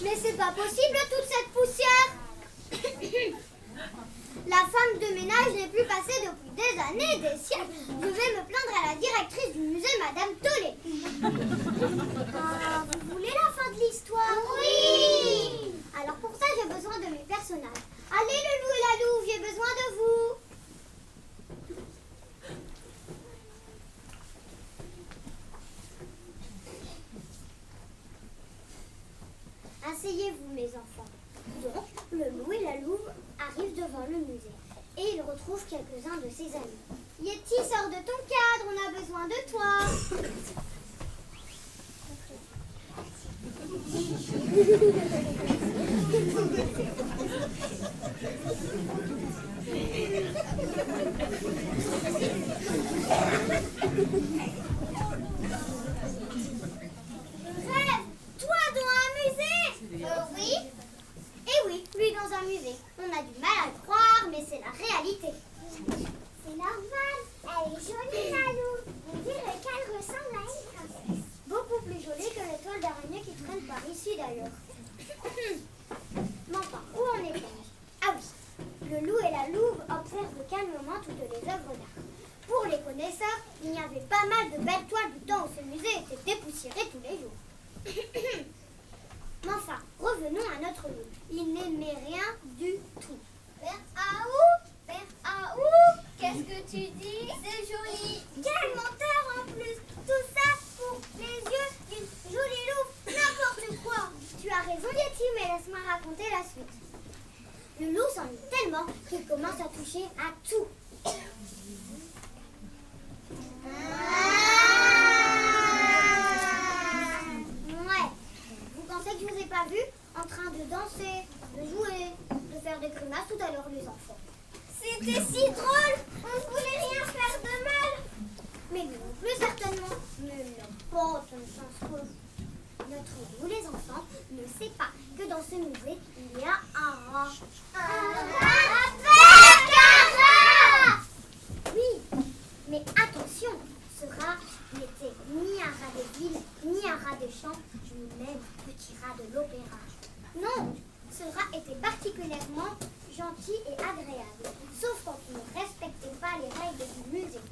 Mais c'est pas possible toute cette poussière. La femme de ménage n'est plus passée depuis des années, des siècles. Je vais me plaindre à la directrice du musée, Madame Tollet. Ah, vous voulez la fin de l'histoire? Oui. Alors pour ça, j'ai besoin de mes personnages. Allez, le loup et la louve, j'ai besoin de vous. Asseyez-vous, mes enfants. Donc, le loup et la louve arrivent devant le musée et ils retrouvent quelques-uns de ses amis. Yeti, sors de ton cadre, on a besoin de toi. Rêve, toi dans un musée? Oui. Eh oui, lui dans un musée. On a du mal à le croire, mais c'est la réalité. C'est normal, elle est jolie la louve. On dirait qu'elle ressemble à une princesse. Beaucoup plus jolie que l'étoile d'araignée qui traîne par ici d'ailleurs. Mais enfin, où en est-on? Ah oui, le loup et la louve observent calmement toutes les œuvres d'art. Pour les connaisseurs, il y avait pas mal de belles toiles du temps où ce musée était dépoussiéré tous les jours. Mais enfin, revenons à notre loup. Il n'aimait rien du tout. Père Aou, Père Aou, qu'est-ce que tu dis? C'est joli. Quel menteur en plus. Tout ça pour les yeux d'une jolie louve. N'importe quoi. Tu as raison, Yeti, mais laisse-moi raconter la suite. Le loup s'ennuie tellement qu'il commence à toucher à tout. Ouais. Vous pensez que je vous ai pas vu en train de danser, de jouer, de faire des grimaces tout à l'heure, les enfants? C'était si drôle. On ne voulait rien faire de mal. Mais nous non plus, certainement. Mais il n'a pas autant de chance que vous. Notre loup, les enfants, ne sait pas que dans ce musée, il y a un rat. Un rat? Oui, mais attention, ce rat n'était ni un rat de ville, ni un rat des champs, ni même petit rat de l'opéra. Non, ce rat était particulièrement gentil et agréable, sauf quand il ne respectait pas les règles du musée.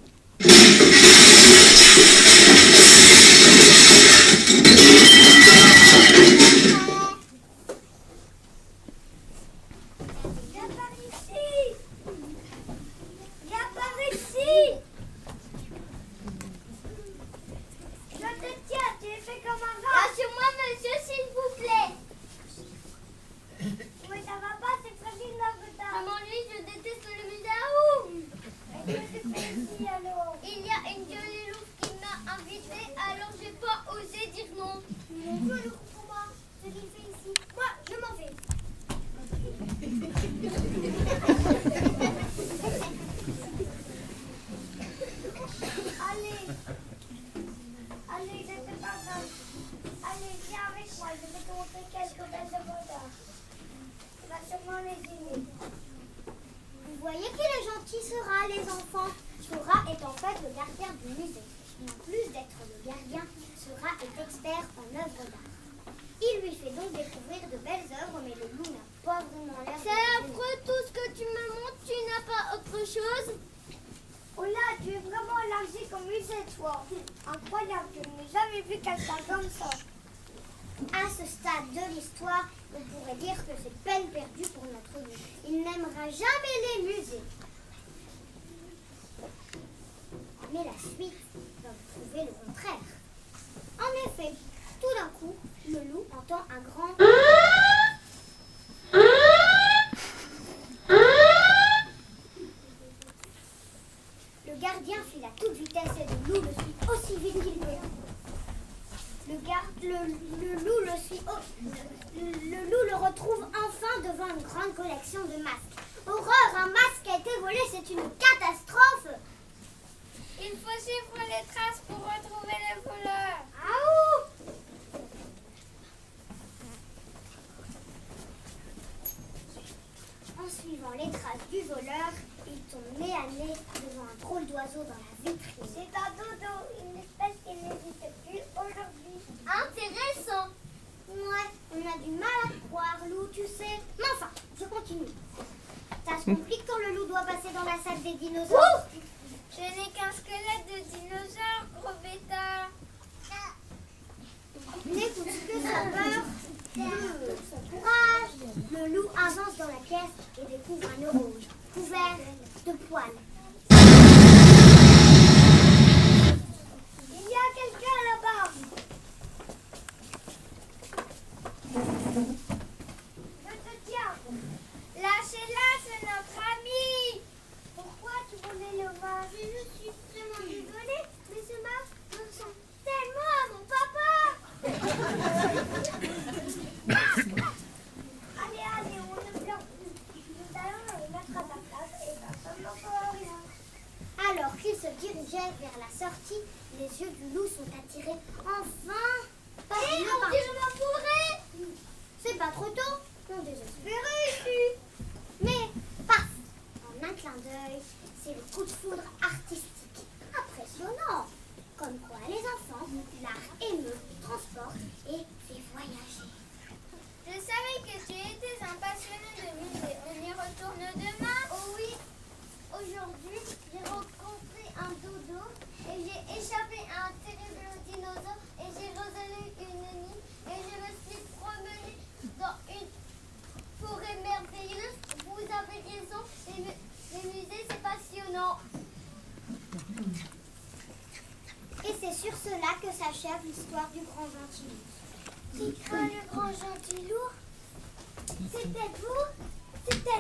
Vous voyez qu'il est gentil ce rat, les enfants. Ce rat est en fait le gardien du musée. En plus d'être le gardien, ce rat est expert en œuvres d'art. Il lui fait donc découvrir de belles œuvres, mais le loup n'a pas vraiment l'air... C'est affreux tout ce que tu me montres, tu n'as pas autre chose? Oh là, tu es vraiment élargi comme musée, toi. Incroyable, je n'ai jamais vu quelqu'un comme ça. À ce stade de l'histoire, on pourrait dire que c'est peine perdue pour notre loup. Il n'aimera jamais les musées. Mais la suite va prouver le contraire. En effet, tout d'un coup, le loup entend un grand... Le gardien file à toute vitesse et le loup le suit aussi vite qu'il peut. Le loup le suit. Le loup le retrouve enfin devant une grande collection de masques. Horreur, un masque a été volé, c'est une catastrophe. Il faut suivre les traces pour retrouver les voleurs. Aouh! En suivant les traces du voleur, il tombe nez à nez devant un drôle d'oiseau dans la vitrine. C'est un dodo, une espèce qui n'existe plus aujourd'hui. Intéressant. Ouais, on a du mal à complique quand le loup doit passer dans la salle des dinosaures. Je n'ai qu'un squelette de dinosaure, gros bêta. Dès que sa peur, son courage, le loup avance dans la pièce et découvre un œuf rouge, couvert de poils. Il y a quelqu'un là-bas. Je te tiens. Lâchez-la, c'est notre ami. Pourquoi tu voulais le voir? Je suis vraiment désolée, mais ce masque me ressemble tellement à mon papa. Allez, allez, on ne pleure plus. Nous allons le mettre à ta place et personne n'en fera rien. Alors qu'il se dirigeait vers la sortie, les yeux du loup sont attirés enfin par une forêt. C'est pas trop tôt, on désespérait ici. Mais paf, en un clin d'œil, c'est le coup de foudre artistique impressionnant. Comme quoi les enfants, l'art émeut, transporte et fait voyager. Je savais que tu étais un passionné de musée. On y retourne demain? Oh oui, aujourd'hui j'ai rencontré un dodo et j'ai échappé à un terrible dinosaure et j'ai résolu une énigme et je me suis promenée dans une forêt merveilleuse. Vous avez raison, les musées c'est passionnant. Et c'est sur cela que s'achève l'histoire du grand gentilou. Qui craint le grand gentilou? C'était vous? C'était